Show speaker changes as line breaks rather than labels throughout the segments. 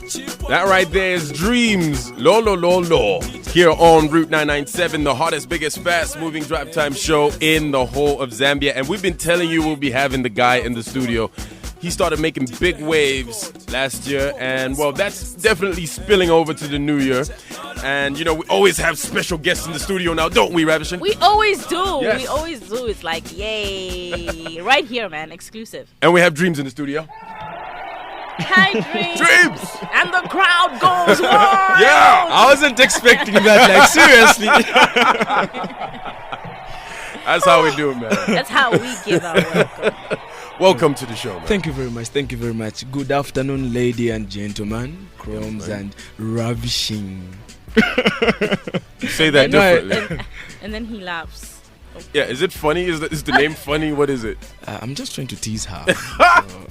That right there is Drimz, Lo Lo Lo Lo, here on Route 997, the hottest, biggest, fast-moving drive time show in the whole of Zambia. And we've been telling you we'll be having the guy in the studio. He started making big waves last year, and well, that's definitely spilling over to the new year. And you know, we always have special guests in the studio now, don't we, Ravishing?
We always do.
Yes.
We always do. It's like, yay. Right here, man. Exclusive.
And we have Drimz in the studio.
Hi, Drimz.
Drimz!
And the crowd goes wild.
Yeah!
I wasn't expecting that, like, seriously.
That's how we do it, man.
That's how we give our welcome.
Welcome to the show, man.
Thank you very much. Thank you very much. Good afternoon, lady and gentlemen, Chromes and Ravishing.
Say that differently.
And then he laughs.
Yeah, is it funny? Is the name funny? What is it?
I'm just trying to tease her.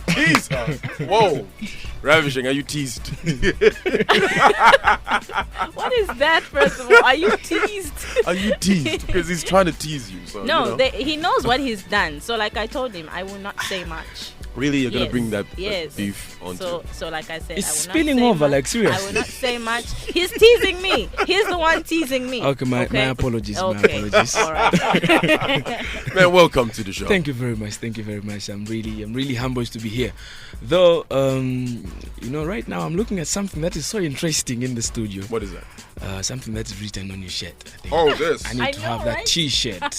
Tease her. Whoa. Ravishing, are you teased?
What is that, first of all? Are you teased?
Are you teased? Because he's trying to tease you. So,
No,
you know.
he knows what he's done. So, like I told him, I will not say much.
Really? You're going to
Yes.
bring that
Yes.
beef onto
So like I said,
It's
I will
spilling
not say
over,
much.
like, seriously.
I will not say much. He's teasing me. He's the one teasing me.
Okay, my apologies.
Okay.
My apologies.
All right.
Man, welcome to the show.
Thank you very much. Thank you very much. I'm really humbled to be here. Though, you know, right now I'm looking at something that is so interesting in the studio.
What is that?
Something that is written on your shirt. I think.
Oh, this.
I need
I
to
know,
have that
right?
T-shirt.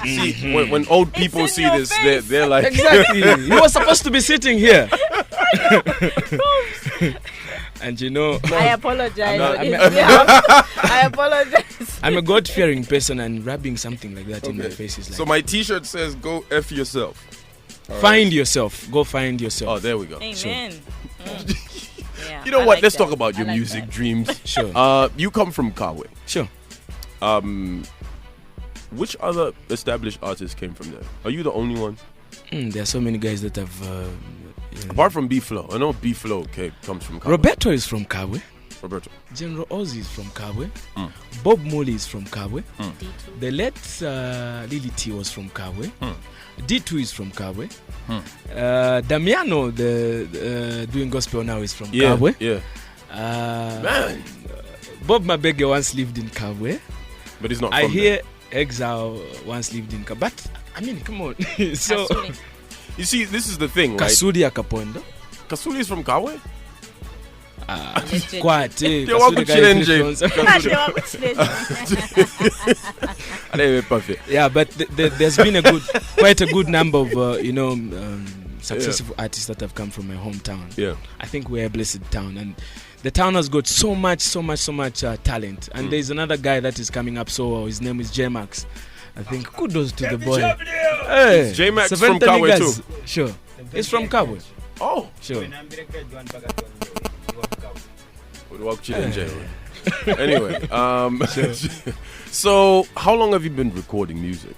See, when old people
in
see
your
this,
face.
they're like...
Exactly. You were supposed to be sitting here. And you know,
I apologize. I apologize.
I'm a God-fearing person, and rubbing something like that in my face is like,
So my T-shirt says, "Go F yourself."
find yourself. Go find yourself.
Oh, there we go.
Amen. Yeah,
You know
I
what?
like
Let's
that.
talk about your
I like
music,
that.
Drimz.
Sure.
You come from Kawe.
Sure.
Which other established artists came from there? Are you the only one?
There are so many guys that have...
Apart from B-Flow. I know B-Flow comes from Kawe.
Roberto is from Kawe.
Roberto.
General Ozzy is from Kawe. Bob Molly is from Kawe.
D2.
The late Lily T was from Kawe. D2 is from Kawe. Damiano, the doing gospel now, is from Kawe.
Yeah. Man.
Bob Mabege once lived in Kawe.
But he's not
I
from
hear Exile once lived in Kawe. But, I mean, come on. So,
Kasuli.
You see, this is the thing, right?
Kasudi Akapondo.
Kasuli is from Kawe?
Quite. Yeah, but there's been quite a good number of successful artists that have come from my hometown.
Yeah.
I think we're a blessed town, and the town has got so much talent. And there's another guy that is coming up. So his name is J-Max. I think kudos to the boy. Hey,
J-Max
70
from Kawe
niggas.
too.
Sure, he's from Kawe.
Oh.
Sure.
Anyway, so how long have you been recording music?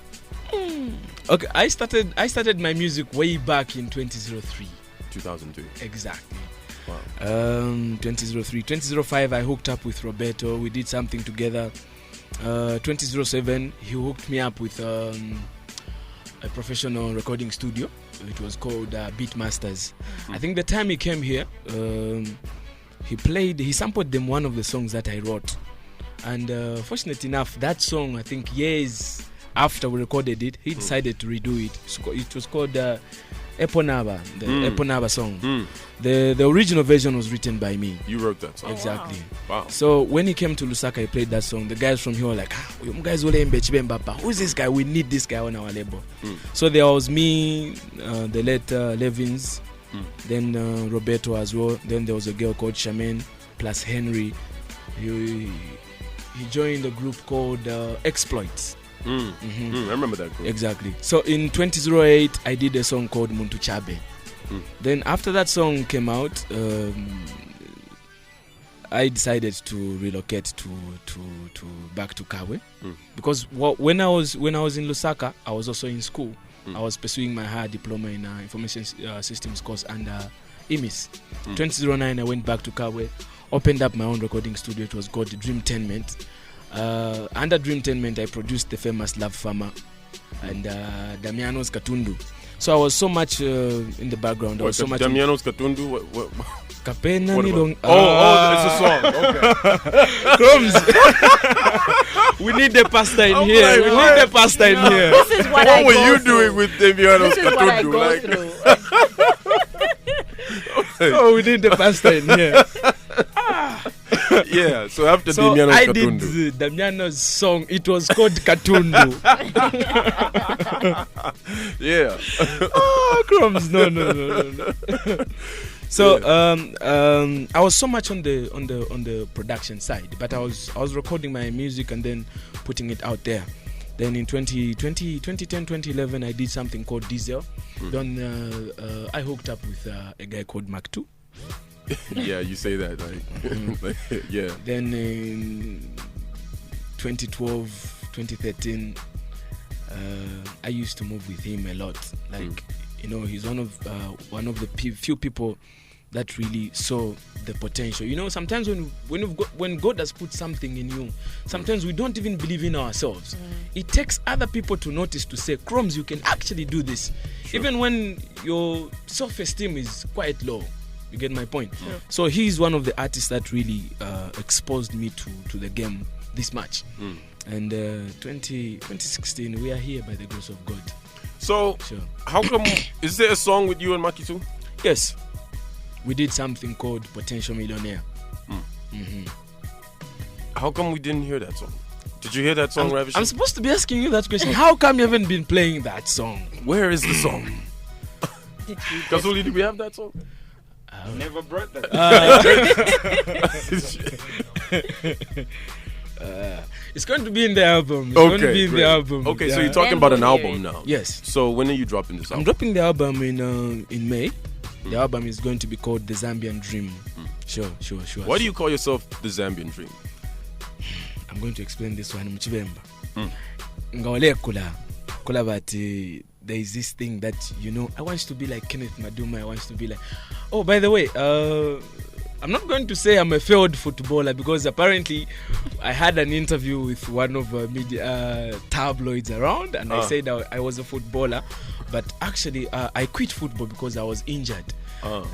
Okay, I started my music way back in 2003.
2002.
Exactly.
Wow.
2003, 2005 I hooked up with Roberto. We did something together. 2007 he hooked me up with a professional recording studio. It was called Beatmasters. I think the time he came here, he sampled them one of the songs that I wrote, and fortunately enough, that song, I think years after we recorded it, he decided to redo it. It was called Eponaba, the Eponaba song. The original version was written by me.
You wrote that song?
Exactly.
Wow.
So when he came to Lusaka, he played that song. The guys from here were like, you guys who's this guy? We need this guy on our label. So there was me, the late Levins, then Roberto as well. Then there was a girl called Charmaine plus Henry. He joined a group called Exploits.
I remember that group.
Exactly. So in 2008, I did a song called Muntu Chabe. Then after that song came out, I decided to relocate to back to Kawe, because when I was in Lusaka, I was also in school. I was pursuing my higher diploma in information systems course under IMIS. 2009, I went back to Kawe, opened up my own recording studio. It was called Dreamtainment. Under Dreamtainment, I produced the famous Love Farmer and Damiano's Katundu. So I was so much in the background. I was so much.
Damiano's Katundu. What?
Kapena
What
ni
about-
long.
it's a song. Okay.
Crumbs. We need the pasta in
I'm
here.
like,
We
what?
need the pasta in here.
This is what I
What were
go
you
through.
doing with Damiano's
This is what I
Katundu?
go
Like,
through.
Oh, we need the pasta in here.
yeah. So after
So
Damiano's
I did
Katundu.
Damiano's song. It was called Katundu.
Yeah.
Oh, Crumbs. No. So I was so much on the production side, but I was recording my music and then putting it out there. Then in 2010, 2011, I did something called Diesel. Then I hooked up with a guy called Mark II.
Yeah, you say that. Like, yeah.
Then in 2012, 2013, I used to move with him a lot. Like, he's one of the few people that really saw the potential. Sometimes when God has put something in you, sometimes we don't even believe in ourselves. It takes other people to notice, to say, Crumbs, you can actually do this. Sure. Even when your self-esteem is quite low. You get my point? Sure. So he's one of the artists that really exposed me to the game this much. And 2016, we are here by the grace of God.
So,
Sure.
how come, is there a song with you and Maki too?
Yes. We did something called Potential Millionaire.
How come we didn't hear that song? Did you hear that song, Ravish?
I'm supposed to be asking you that question. How come you haven't been playing that song?
Where is the song?
Did you
Kazuli, do we have that song?
Never brought that.
It's going to be in the album. It's going to be in
great.
the album.
Okay, so
Yeah.
you're talking
Then
about an
we'll hear
album
it.
now.
Yes.
So when are you dropping this
I'm
album?
dropping the album in May. The album is going to be called The Zambian Dream. Sure.
Why do you call yourself the Zambian Dream?
I'm going to explain this one. Muchibemba. Ngawale kula but there is this thing that I want to be like Kenneth Maduma. I want to be like. Oh, by the way, I'm not going to say I'm a failed footballer, because apparently I had an interview with one of media tabloids around, and I said I was a footballer, but actually I quit football because I was injured.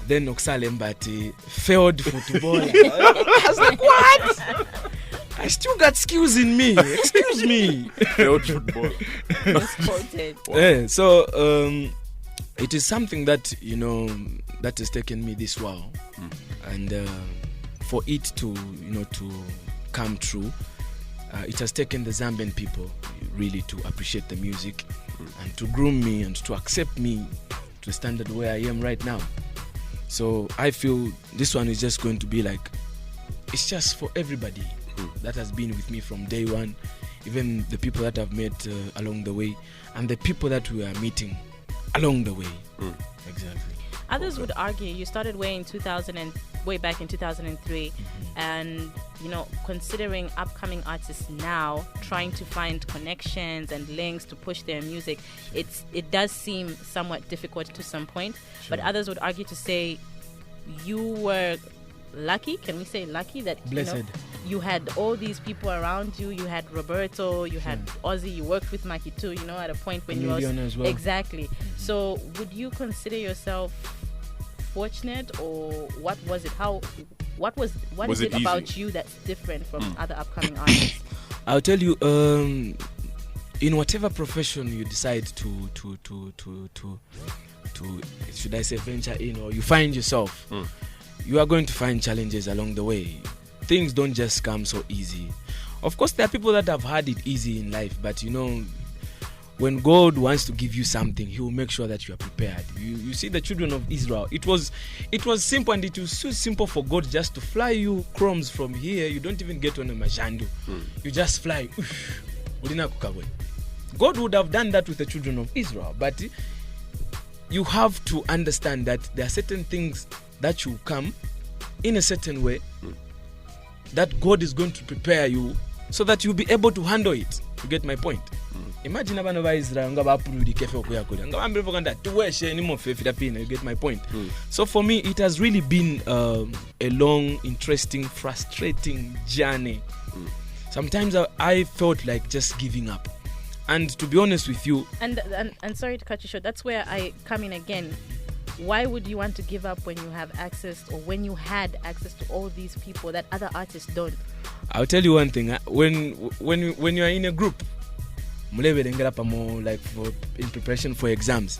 Then Oksale Mbati, failed footballer. I was like, what? I still got skills in me. Excuse me.
Failed footballer.
misquoted?
Yeah, so it is something that that has taken me this while, and for it to to come true, it has taken the Zambian people really to appreciate the music and to groom me and to accept me to the standard where I am right now. So I feel this one is just going to be like, it's just for everybody that has been with me from day one, even the people that I've met along the way, and the people that we are meeting along the way. Exactly.
Others would argue you started way back in 2003, and considering upcoming artists now trying to find connections and links to push their music, it does seem somewhat difficult to some point. Sure. But others would argue to say you were lucky. Can we say lucky that
blessed?
You had all these people around you. You had Roberto, you had Ozzy, you worked with Maki too, at a point when you was
as well.
Exactly. So would you consider yourself fortunate, or what was it? What is it
easy
about you that's different from other upcoming artists?
I'll tell you, in whatever profession you decide to should I say venture in, or you find yourself, you are going to find challenges along the way. Things don't just come so easy. Of course, there are people that have had it easy in life, but when God wants to give you something, He will make sure that you are prepared. You see the children of Israel. It was simple, and it was so simple for God just to fly you crumbs from here. You don't even get on a majandu. You just fly. God would have done that with the children of Israel, but you have to understand that there are certain things that will come in a certain way that God is going to prepare you so that you'll be able to handle it. You get my point? Imagine abana ba Israel nga bapululi kefe okuyakula nga bambire vokanda tuweshe ni mofe filapina. You get my point? So for me, it has really been a long, interesting, frustrating journey. Sometimes I felt like just giving up, And to be honest with you,
and sorry to cut you short, that's where I come in again. Why would you want to give up when you have access, or when you had access to all these people that other artists don't?
I'll tell you one thing. When you are in a group, like in preparation for exams,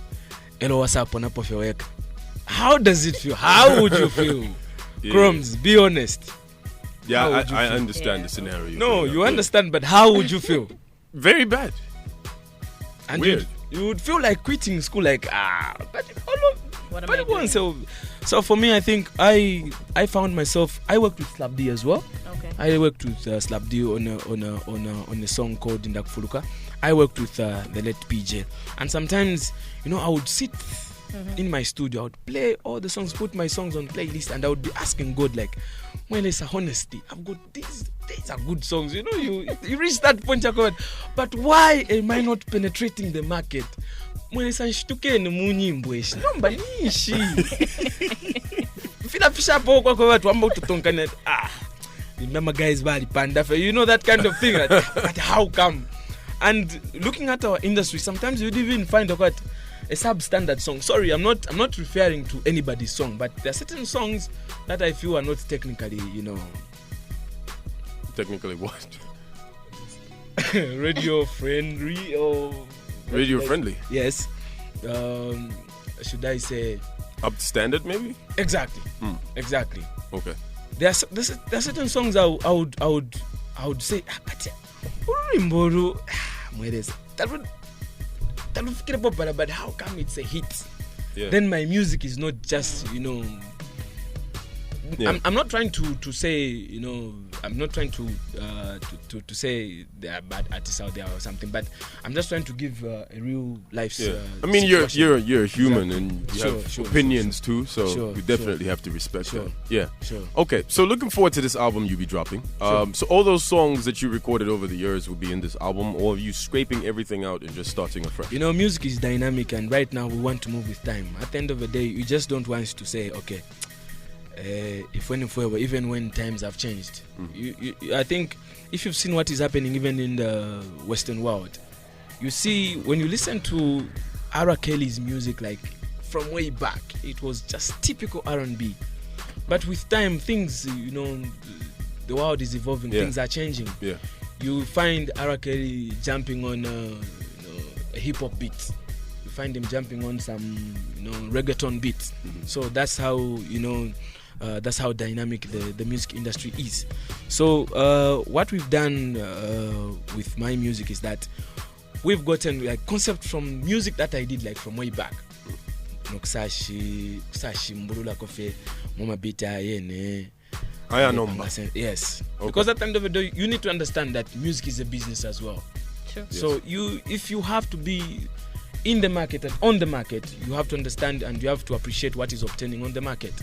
hello, what's up on up of your work? How does it feel? How would you feel?
Yeah.
Crumbs, be honest.
Yeah, I understand the scenario.
No, you understand, but how would you feel?
Very bad.
And
Weird.
You would feel like quitting school, like but
What am I doing?
So for me, I think I found myself. I worked with Slap D as well.
Okay.
I worked with Slap D on a song called Ndakufuluka. I worked with the late PJ, and sometimes I would sit in my studio. I would play all the songs, put my songs on playlist, and I would be asking God, like, when there's a honesty, I've got these are good songs. You reach that point, but why am I not penetrating the market? When it's anshtuke ni munyimbo eshi nomba nishi fila fisha po kwa watu ambao tutonkana remember guys bali panda, that kind of thing. But how come? And looking at our industry, sometimes you'd even find a substandard song. Sorry, I'm not referring to anybody's song, but there are certain songs that I feel are not technically,
Technically what?
radio friendly or
radio friendly.
Yes. Should I say
up to standard, maybe?
Exactly. Exactly.
Okay.
There are certain songs I would say, but how come it's a hit?
Yeah.
Then my music is not just
Yeah.
I'm not trying to say I'm not trying to say there are bad artists out there or something, but I'm just trying to give a real life.
Yeah. I mean, you're a human, and you have opinions too, so we definitely have to respect them. Yeah.
Sure.
Okay, so looking forward to this album you'll be dropping. So all those songs that you recorded over the years will be in this album, or are you scraping everything out and just starting afresh?
Music is dynamic, and right now we want to move with time. At the end of the day, you just don't want to say, okay, even when times have changed. I think if you've seen what is happening even in the Western world, you see when you listen to R. Kelly's music, like from way back, it was just typical R&B. But with time, things, the world is evolving, things are changing.
Yeah.
You find R. Kelly jumping on a hip-hop beat. You find him jumping on some reggaeton beat. So that's how that's how dynamic the music industry is. So what we've done with my music is that we've gotten like concept from music that I did like from way back. Kusashi mbulula kofe mama bita yene.
Aya number.
Yes.
Okay.
Because at the end of the day, you need to understand that music is a business as well.
Sure.
Yes.
So if you have to be in the market and on the market, you have to understand and you have to appreciate what is obtaining on the market.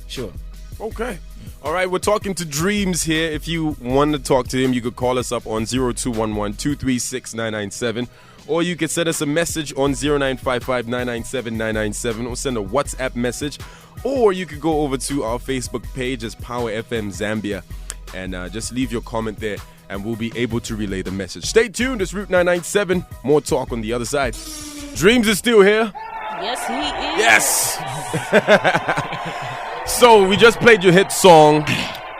Sure.
Okay. All right, we're talking to Drimz here. If you want to talk to him, you could call us up on 0211-236-997, or you could send us a message on 0955-997-997, or send a WhatsApp message, or you could go over to our Facebook page as Power FM Zambia and just leave your comment there, and we'll be able to relay the message. Stay tuned. It's Route 997. More talk on the other side. Drimz is still here.
Yes, he is.
Yes. So we just played your hit song,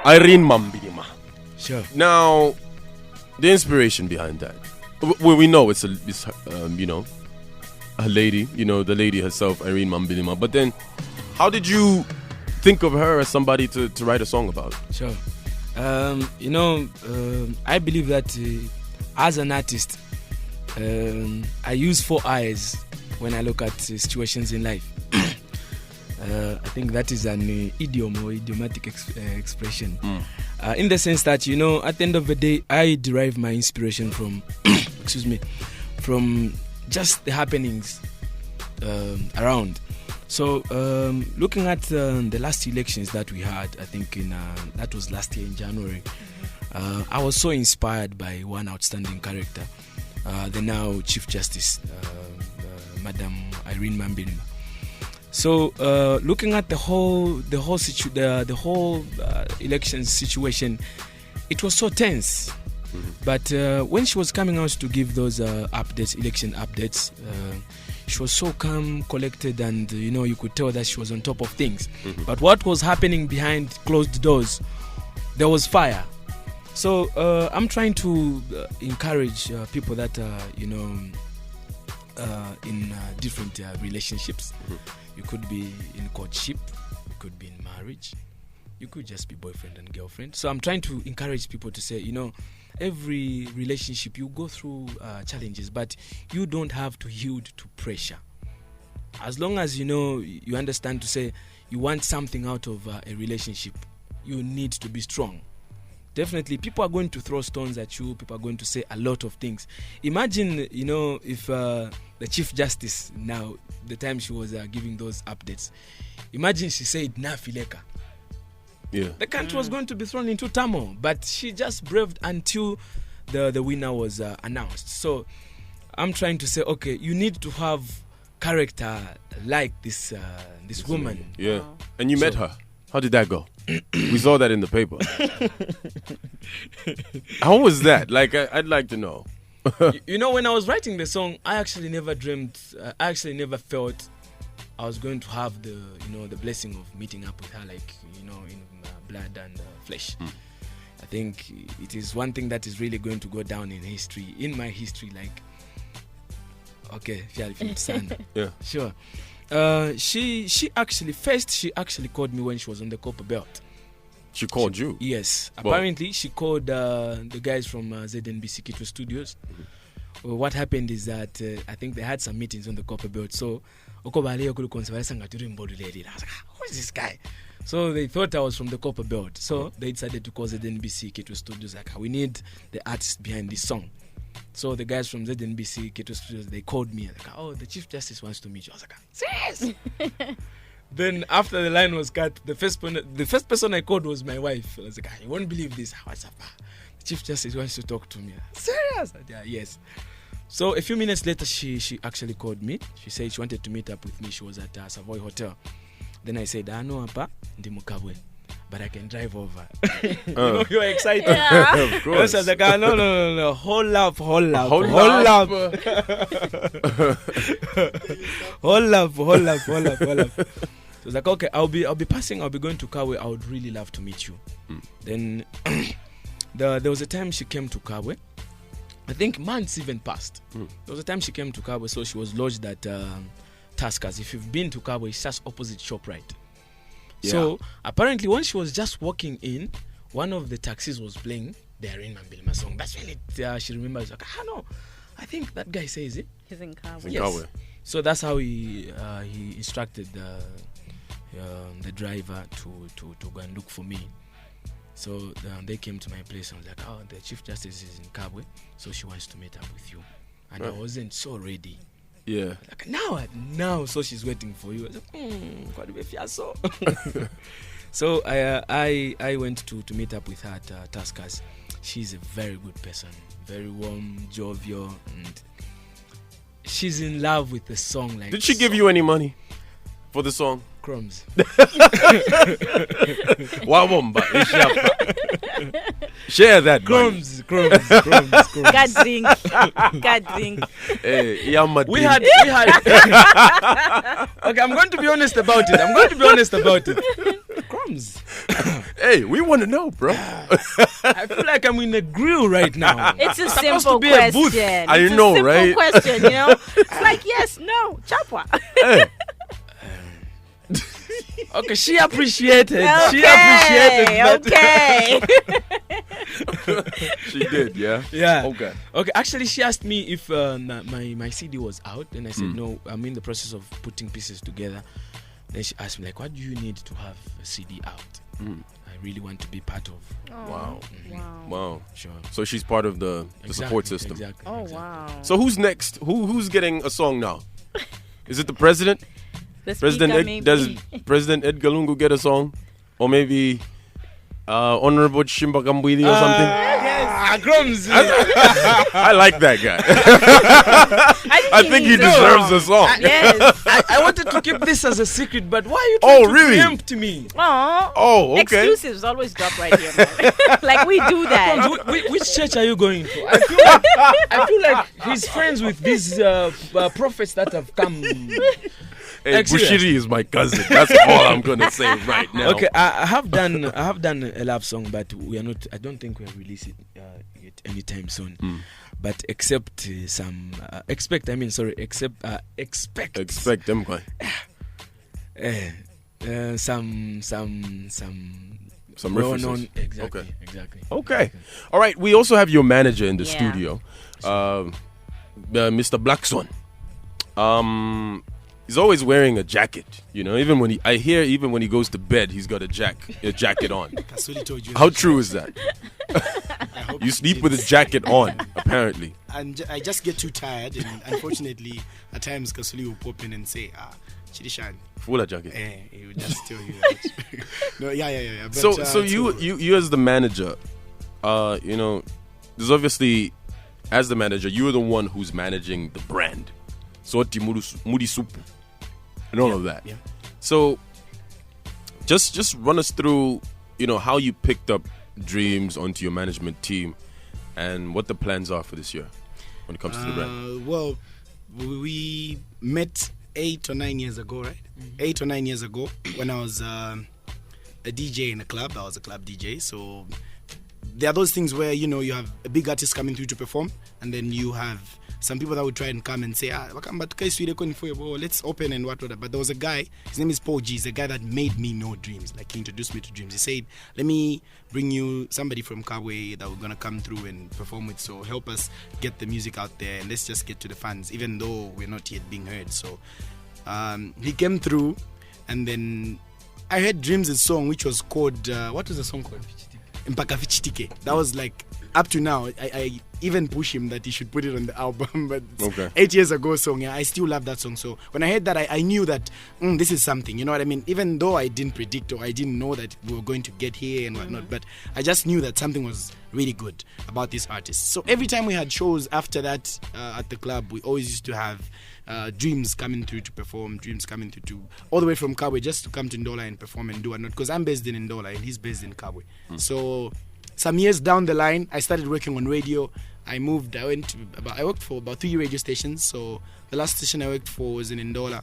Irene Mambidima.
Sure.
Now, the inspiration behind that. Well, we know it's a lady, the lady herself, Irene Mambidima. But then, how did you think of her as somebody to write a song about?
Sure. I believe that as an artist, I use 4 eyes when I look at situations in life. I think that is an idiom or idiomatic expression. In the sense that, at the end of the day, I derive my inspiration from, from just the happenings around. So, looking at the last elections that we had, I think that was last year in January, I was so inspired by one outstanding character, the now Chief Justice, Madam Irene Mambidima. So, looking at the whole election situation, it was so tense. But when she was coming out to give those updates, election updates, she was so calm, collected, and you could tell that she was on top of things. But what was happening behind closed doors, there was fire. So I'm trying to encourage people that in different relationships. You could be in courtship, you could be in marriage, you could just be boyfriend and girlfriend. So I'm trying to encourage people to say, every relationship you go through challenges, but you don't have to yield to pressure. As long as you understand to say you want something out of a relationship, you need to be strong. Definitely, people are going to throw stones at you. People are going to say a lot of things. Imagine, if the Chief Justice now, the time she was giving those updates, imagine she said Nafileka.
Yeah.
The country was going to be thrown into turmoil, but she just braved until the winner was announced. So I'm trying to say, okay, you need to have character like this woman.
Yeah. And you met her. How did that go? We saw that in the paper. How was that? Like, I'd like to know.
When I was writing the song, I actually never dreamed, I actually never felt I was going to have the blessing of meeting up with her, like, in blood and flesh. I think it is one thing that is really going to go down in history, in my history, like, okay,
yeah.
Sure. She actually called me when she was on the copper belt.
She called you?
Yes. Apparently, she called the guys from ZNBC Kito Studios. Well, what happened is that I think they had some meetings on the copper belt. So, who is this guy? So they thought I was from the copper belt. So they decided to call ZNBC Kito Studios. Like, we need the artist behind this song. So the guys from ZNBC Kito Studios, they called me. Like, the Chief Justice wants to meet you. I was like, serious? Then after the line was cut, the first person I called was my wife. I was like, you won't believe this. What's up? The Chief Justice wants to talk to me. Serious? Yeah, yes. So a few minutes later, she actually called me. She said she wanted to meet up with me. She was at Savoy Hotel. Then I said, no, apa, ndi Mukabwe, but I can drive over. You're excited.
Yeah.
Of course.
I was like, no. Hold up. Hold up. So I was like, okay, I'll be passing. I'll be going to Kawe. I would really love to meet you. Then there was a time she came to Kawe. I think months even passed. There was a time she came to Kawe, so she was lodged at Tuskers. If you've been to Kawe, it's just opposite ShopRite. Yeah. So apparently, when she was just walking in, one of the taxis was playing the Arena Bilma song. That's when she remembers. Like, no, I think that guy says it.
He's in Kawe.
Yes. So that's how he instructed the driver to go and look for me. So they came to my place and was like, the Chief Justice is in Kabwe, so she wants to meet up with you. And I wasn't so ready.
Yeah.
Like, now, so she's waiting for you. I was like, So I went to meet up with her at Tuskers. She's a very good person, very warm, jovial, and she's in love with the song. Like,
did she give you any money for the song?
Crumbs.
Share that.
Crumbs.
God drink.
We had. Okay, I'm going to be honest about it. Crumbs.
Hey, we want to know, bro.
I feel like I'm in a grill right now.
It's a simple question.
I know, right?
It's a simple question, It's like yes, no, chapwa.
Hey.
Okay, she appreciated.
Okay.
She did, yeah?
Yeah.
Okay.
Actually, she asked me if my CD was out, and I said no. I'm in the process of putting pieces together. Then she asked me, like, what do you need to have a CD out? I really want to be part of.
Oh,
Wow.
Sure.
So she's part of the support system.
Exactly.
Oh, wow.
So who's next? Who's getting a song now? Is it the president? Does President Edgar Lungu get a song? Or maybe Honorable Shimba Kambwili or something?
Yes. Grumz.
I like that guy. I think he deserves a song.
Yes.
I wanted to keep this as a secret, but why are you trying
really?
to preempt me?
Oh, okay.
Exclusives always drop right here, man. Like we do that.
Which church are you going to? I feel like he's friends with these prophets that have come.
Hey, Bushiri is my cousin. That's all I'm gonna say right now.
Okay, I have done a love song, but we are not. I don't think we'll release it yet anytime soon. But expect some. Expect them. Some
references.
Exactly.
Okay. All right. We also have your manager in the studio, Mr. Blackson. He's always wearing a jacket, you know. Even when he goes to bed, he's got a jacket on. How true is that? You sleep with a jacket on, apparently.
And I just get too tired, and unfortunately, at times Kasuli will pop in and say, Chirishan.
Full of jacket.
He would just tell you that. No, yeah. But,
so you as the manager, you know, there's obviously, as the manager, you're the one who's managing the brand. So Mudi Supu and all of that. Yeah. So just run us through, you know, how you picked up Drimz onto your management team and what the plans are for this year when it comes to the brand.
Well, we met 8 or 9 years ago, right? 8 or 9 years ago when I was a DJ in a club. I was a club DJ. So there are those things where, you know, you have a big artist coming through to perform, and then you have some people that would try and come and say, let's open and what. But there was a guy, his name is Paul G. He's a guy that made me know Drimz. Like, he introduced me to Drimz. He said, let me bring you somebody from Kabwe that we're going to come through and perform with. So help us get the music out there, and let's just get to the fans, even though we're not yet being heard. So he came through, and then I heard Drimz' song, which was called, what was the song called? Mpaka Fichitike. That was like, up to now, I even push him that he should put it on the album. But 8 years ago song, I still love that song. So when I heard that, I knew that this is something, you know what I mean? Even though I didn't predict or I didn't know that we were going to get here and whatnot, but I just knew that something was really good about this artist. So every time we had shows after that at the club, we always used to have Drimz coming through to perform, Drimz coming through to all the way from Kabwe just to come to Ndola and perform and do whatnot, because I'm based in Ndola and he's based in Kabwe. So some years down the line, I started working on radio. I worked for about 3 radio stations. So the last station I worked for was in Ndola.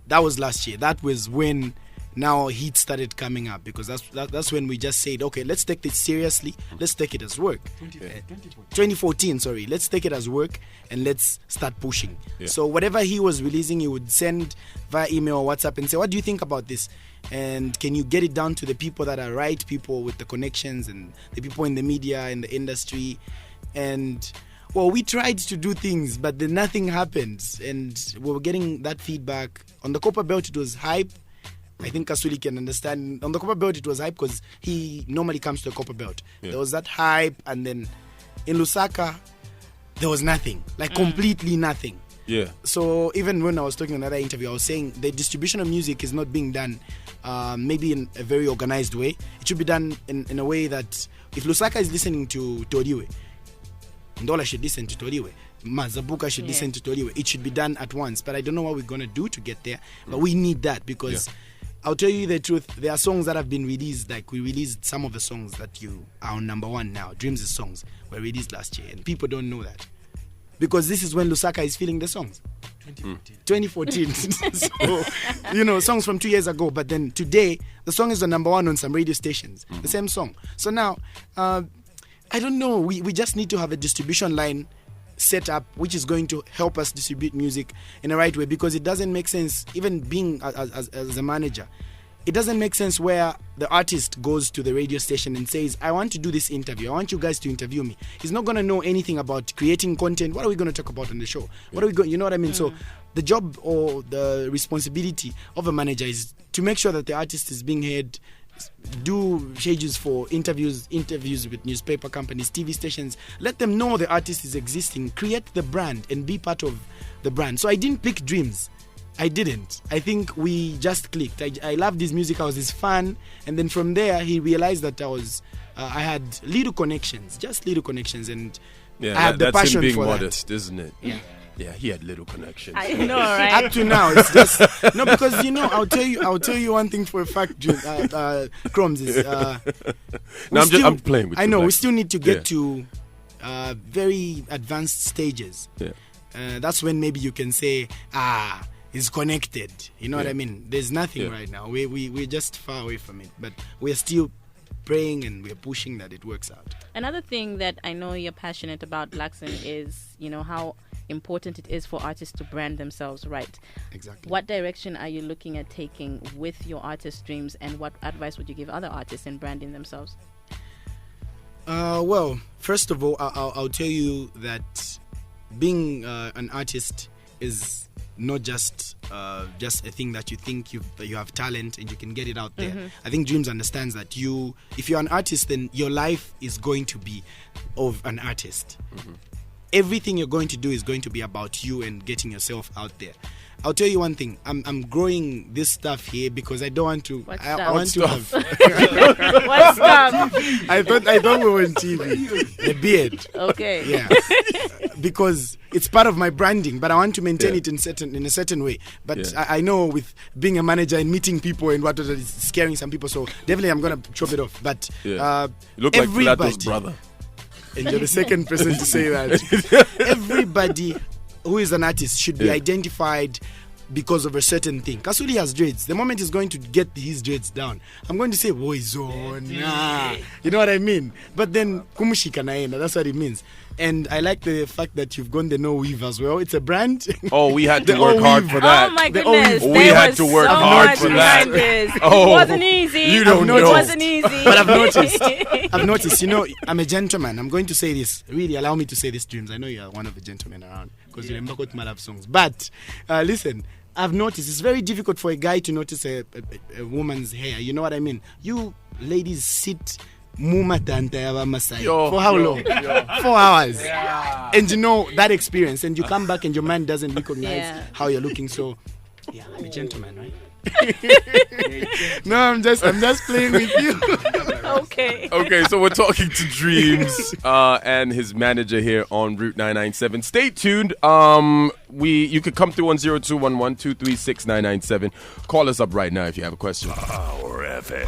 That was last year. That was when now heat started coming up, because that's when we just said, okay, let's take this seriously. Let's take it as work. 2014, sorry. Let's take it as work and let's start pushing. Yeah. So whatever he was releasing, he would send via email or WhatsApp and say, what do you think about this? And can you get it down to the people that are right, people with the connections and the people in the media, in the industry? And, well, we tried to do things, but then nothing happened. And we were getting that feedback. On the Copper Belt, it was hype. I think Kasuli can understand. On the Copper Belt, it was hype because he normally comes to the Copper Belt. Yeah. There was that hype. And then in Lusaka, there was nothing. Like, completely nothing.
Yeah.
So even when I was talking in another interview, I was saying the distribution of music is not being done maybe in a very organized way. It should be done in a way that if Lusaka is listening to Toriwe, Ndola should listen to Toriwe, Mazabuka should listen to Toriwe. It should be done at once. But I don't know what we're going to do to get there. But we need that, because I'll tell you the truth, there are songs that have been released. Like, we released some of the songs that are on number 1 now. Drimz' songs were released last year, and people don't know that, because this is when Lusaka is feeling the songs. 2014. So, you know, songs from 2 years ago. But then today, the song is the number 1 on some radio stations. The same song. So now, I don't know. We just need to have a distribution line set up which is going to help us distribute music in the right way, because it doesn't make sense, even being as a manager, it doesn't make sense where the artist goes to the radio station and says, I want to do this interview, I want you guys to interview me. He's not going to know anything about creating content. What are we going to talk about on the show? What are we going, you know what I mean? So the job or the responsibility of a manager is to make sure that the artist is being heard, do schedules for interviews with newspaper companies, TV stations. Let them know the artist is existing. Create the brand and be part of the brand. So I didn't pick Drimz. I didn't. I think we just clicked. I loved his music. I was his fan. And then from there, he realized that I was I had little connections, just little connections, and
Yeah,
I had the
that's
passion
him being
for
modest, isn't it?
Yeah.
Yeah, he had little connections.
I know, right?
Up to now, it's just no, because I'll tell you one thing for a fact, Crumbs is.
No, I'm playing with
I
you,
know
like,
we still need to get to very advanced stages.
Yeah.
That's when maybe you can say, he's connected. You know what I mean? There's nothing right now. We're just far away from it, but we're still praying and we're pushing that it works out.
Another thing that I know you're passionate about, Laxon, is how important it is for artists to brand themselves right.
Exactly.
What direction are you looking at taking with your artist dreams, and what advice would you give other artists in branding themselves?
Well, first of all, I'll tell you that being an artist is not just a thing that you think you have talent and you can get it out there. I think Drimz understands that if you're an artist, then your life is going to be of an artist. Everything you're going to do is going to be about you and getting yourself out there. I'll tell you one thing. I'm growing this stuff here because I don't want to. I want to have.
What's up?
I thought we were on TV. The beard.
Okay.
Yeah. Because it's part of my branding, but I want to maintain it in a certain way. But I know with being a manager and meeting people and what is scaring some people, so definitely I'm gonna chop it off. But
you look like Plato's brother.
And you're the second person to say that. Everybody who is an artist should be identified because of a certain thing. Kasuli has dreads. The moment he's going to get his dreads down, I'm going to say, Boyzona. You know what I mean? But then, kumushika naenda. That's what it means. And I like the fact that you've gone the No Weave as well. It's a brand.
Oh, we had to work hard for that.
Oh my goodness.
We had to work hard for that.
It wasn't easy.
You don't know.
It wasn't easy.
But I've noticed, I'm a gentleman. I'm going to say this. Really, allow me to say this, Drimz. I know you're one of the gentlemen around because you remember my love songs. But listen, I've noticed it's very difficult for a guy to notice a woman's hair. You know what I mean? You ladies sit for how long? 4 hours. Yeah. And that experience, and you come back and your man doesn't recognize how you're looking. So I'm a gentleman, right? No, I'm just playing with you.
Okay,
so we're talking to Drimz and his manager here on Route 997. Stay tuned. You could come through on 0211-236-997. Call us up right now if you have a question.
Power FM.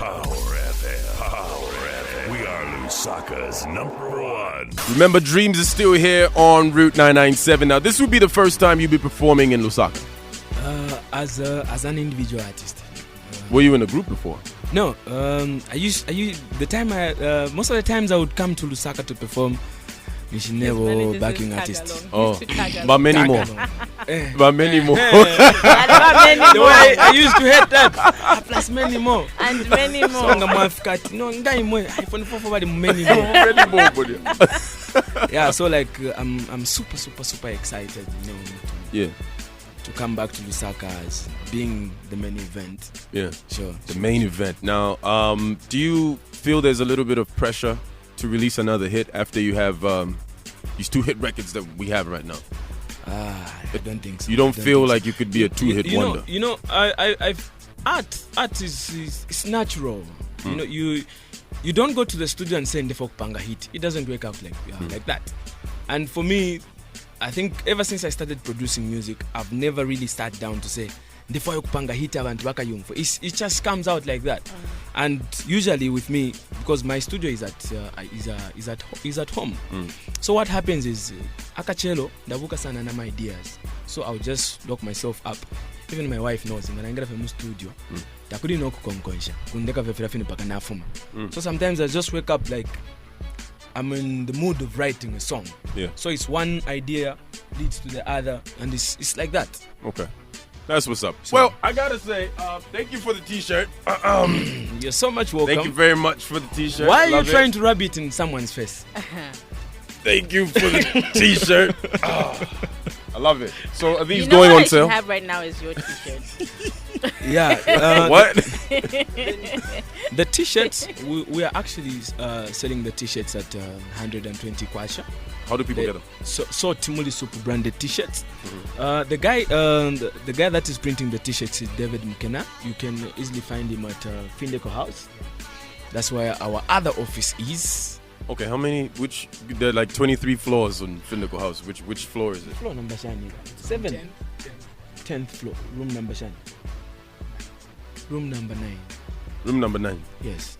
We are Lusaka's #1.
Remember, Drimz is still here on Route 997. Now, this would be the first time you'll be performing in Lusaka.
As an individual artist.
Were you in a group before?
No. Most of the times I would come to Lusaka to perform. Mishinevo backing artist.
Oh, but many more. But many more.
The way I used to hate that. Plus many more.
And many more.
Yeah, so like I'm super excited, to come back to Lusaka as being the main event.
Yeah,
sure.
The main event. Now, do you feel there's a little bit of pressure to release another hit after you have these 2 hit records that we have right now?
I don't think so.
You don't feel like you could be a 2-hit wonder?
Art is natural. You don't go to the studio and say ndefo kupanga hit. It doesn't work out like that. And for me, I think ever since I started producing music, I've never really sat down to say ndefo kupanga hit abantu bakayumfo. It just comes out like that. And usually with me, because my studio is at home. So what happens is akachelo ndavuka sana na my ideas. So I'll just lock myself up. Even my wife knows, and I get from studio. So sometimes I just wake up like I'm in the mood of writing a song.
Yeah.
So it's one idea leads to the other, and it's like that.
Okay. That's what's up. Well, I gotta say, thank you for the t-shirt.
You're so much welcome.
Thank you very much for the t-shirt.
Why are you trying to rub it in someone's face?
Thank you for the t-shirt. I love it. So are these
going
on sale?
What I have right now is your t-shirt.
Yeah.
What?
The t-shirts, we are actually selling the t-shirts at 120 kwacha.
How do people get them?
So Timuli Super branded t-shirts. The guy that is printing the t-shirts is David Mkena. You can easily find him at Findeco House. That's where our other office is.
Okay, how many? There are like 23 floors on Findico House. Which floor is it?
Floor number 7. 10th floor. Room number 9. Room number 9.
Room number 9.
Yes.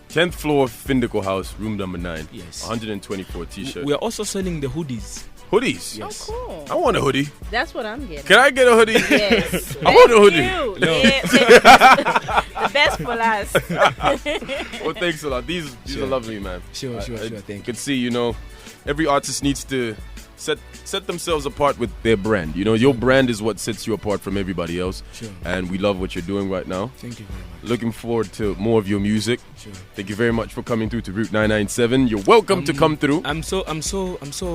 10th floor, Findico House, room number 9.
Yes.
124 t-shirts.
We are also selling the hoodies.
Hoodies?
Yes.
Oh, cool.
I want a hoodie.
That's what I'm getting.
Can I get a hoodie?
Yes.
I want a hoodie.
You.
No.
Yeah, the best for last.
Well, thanks a lot. These are lovely, man.
Sure. Thank
You
you.
can see, every artist needs to set themselves apart with their brand. Your brand is what sets you apart from everybody else.
Sure.
And we love what you're doing right now.
Thank you very much.
Looking forward to more of your music.
Sure.
Thank you very much for coming through to Route 997. You're welcome to come through.
I'm so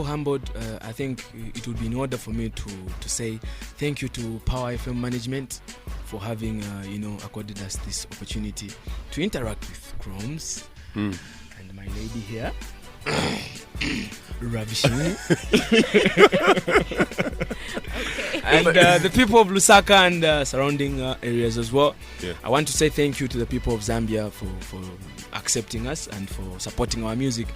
humbled. I think it would be in order for me to say thank you to Power FM management for having accorded us this opportunity to interact with Chromes and my lady here. Ravishing. And the people of Lusaka and surrounding areas as well.
Yeah.
I want to say thank you to the people of Zambia for accepting us and for supporting our music.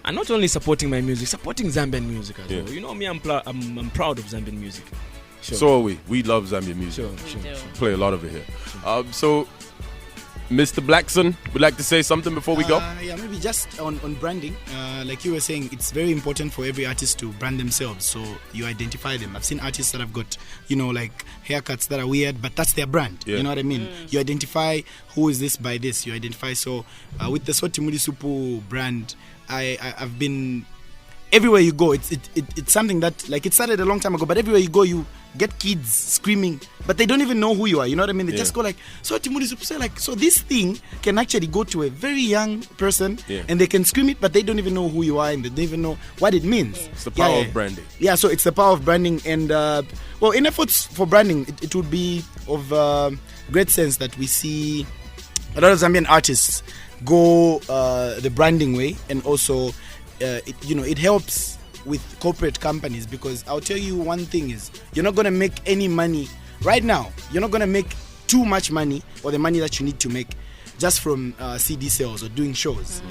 And not only supporting my music, supporting Zambian music as well. You know me, I'm proud of Zambian music. Sure.
So are we. We love Zambian music.
Sure.
Play a lot of it here. So, Mr. Blackson would like to say something before we go?
Yeah, maybe just on branding. Like you were saying, it's very important for every artist to brand themselves, so you identify them. I've seen artists that have got, like haircuts that are weird, but that's their brand.
Yeah.
You know what I mean? You identify who is this by this. You identify. So with the Sotimuri Supu brand, I've been everywhere you go. It's something that, like, it started a long time ago, but everywhere you go, you get kids screaming, but they don't even know who you are. You know what I mean? They just go like, so Timuri Supu, say like, so this thing can actually go to a very young person and they can scream it, but they don't even know who you are and they don't even know what it means.
It's the power of branding.
Yeah, so it's the power of branding. And in efforts for branding, it would be of great sense that we see a lot of Zambian artists go the branding way, and also it helps with corporate companies, because I'll tell you one thing is, you're not going to make any money right now. You're not going to make too much money, or the money that you need to make, just from CD sales or doing shows.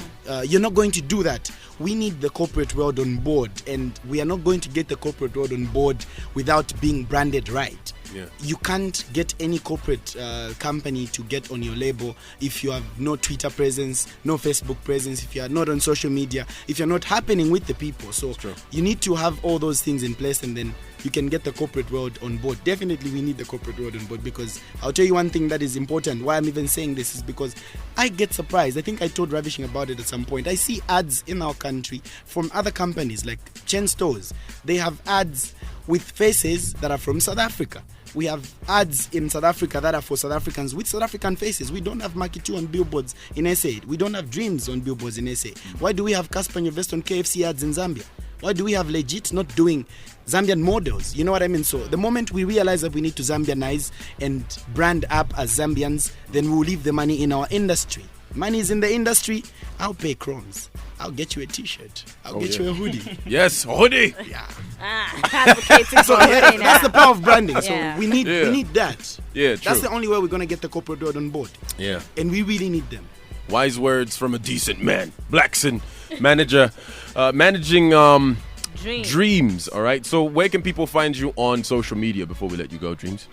You're not going to do that. We need the corporate world on board, and we are not going to get the corporate world on board without being branded right.
Yeah.
You can't get any corporate company to get on your label if you have no Twitter presence, no Facebook presence, if you are not on social media, if you're not happening with the people. So you need to have all those things in place, and then you can get the corporate world on board. Definitely we need the corporate world on board, because I'll tell you one thing that is important. Why I'm even saying this is because I get surprised. I think I told Ravishing about it at some point. I see ads in our country from other companies like chain stores. They have ads with faces that are from South Africa. We have ads in South Africa that are for South Africans with South African faces. We don't have Makitu on billboards in SA. We don't have Drimz on billboards in SA. Why do we have Casper and your vest on KFC ads in Zambia? Why do we have Legit not doing Zambian models? You know what I mean? So the moment we realize that we need to Zambianize and brand up as Zambians, then we'll leave the money in our industry. Money is in the industry. I'll pay crumbs. I'll get you a t-shirt. I'll get you a hoodie.
Yes, hoodie.
Yeah.
Advocating for hoodie now.
That's the power of branding. So
Yeah.
we need that.
Yeah, true.
That's the only way we're going to get the corporate world on board.
Yeah.
And we really need them.
Wise words from a decent man. Blackson, manager, managing Drimz. All right. So where can people find you on social media before we let you go, Drimz?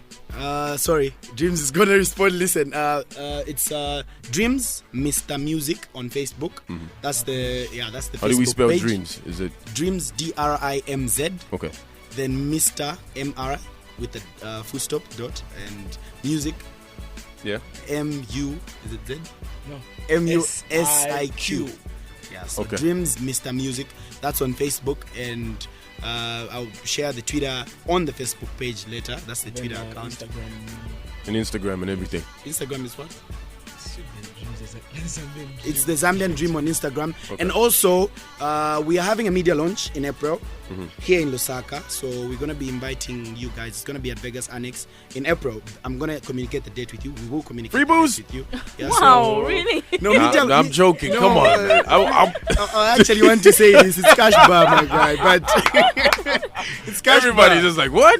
Sorry, Drimz is gonna respond. Listen, it's Drimz Mr. Music on Facebook. That's the Facebook
How do we spell
page.
Drimz? Is it
Drimz DRIMZ?
okay?
Then Mr. MR with the full stop dot, and music
Yeah.
MU, is it Z?
No.
MUSIQ. Yeah, so
Okay.
Drimz Mr. Music. That's on Facebook, and I'll share the Twitter on the Facebook page later. That's the Twitter account.
And Instagram and everything.
Instagram is what? It's the Zambian Dream on Instagram. And also, we are having a media launch in April. here in Lusaka. So we're going to be inviting you guys. It's going to be at Vegas Annex in April. I'm going to communicate the date with you. We will communicate
Free
the date
booze?
with you. Yeah,
Wow, really?
No,
I'm joking. Come on, man.
I actually want to say this. It's cash bar, my guy. But it's cash
Everybody's
bar.
just like, what?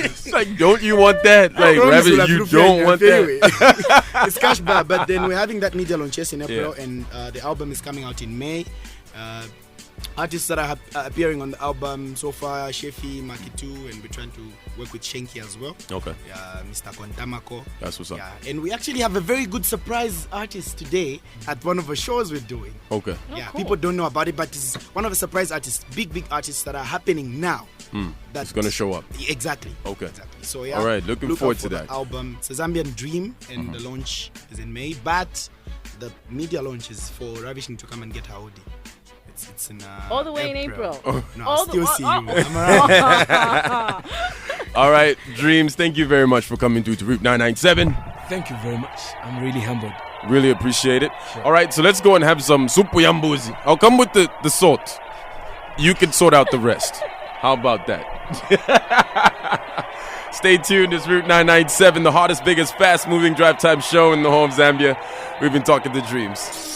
It's like, don't you want that? Like,
Promise
Rabbit,
we'll have
you
to
don't
fly
want
anyway.
that?
It's cash bar, but then we're having that media launch in April,
Yeah.
and the album is coming out in May. Artists that are appearing on the album so far, Shefi, Makitu, and we're trying to work with Shenki as well.
Okay.
Mr. Kontamako.
That's what's up.
Yeah, and we actually have a very good surprise artist today at one of the shows we're doing.
Okay.
Yeah,
cool.
people don't know about it, but it's one of the surprise artists, big artists that are happening now.
It's going to show up.
Exactly.
Okay.
Exactly. So yeah.
All right, looking
look
forward
out
to
for
that.
The album. It's a Zambian dream, and the launch is in May. But the media launch is for Ravishing to come and get her Audi. It's in
All the way in April.
No,
All
I'll still see you.
oh.
I'm around.
All right, Drimz, thank you very much for coming through to Route 997.
Thank you very much. I'm really humbled.
Really appreciate it. All right, so let's go and have some supu yambuzi. I'll come with the salt. You can sort out the rest. How about that? Stay tuned. It's Route 997, the hottest, biggest, fast-moving drive time show in the whole of Zambia. We've been talking to Drimz.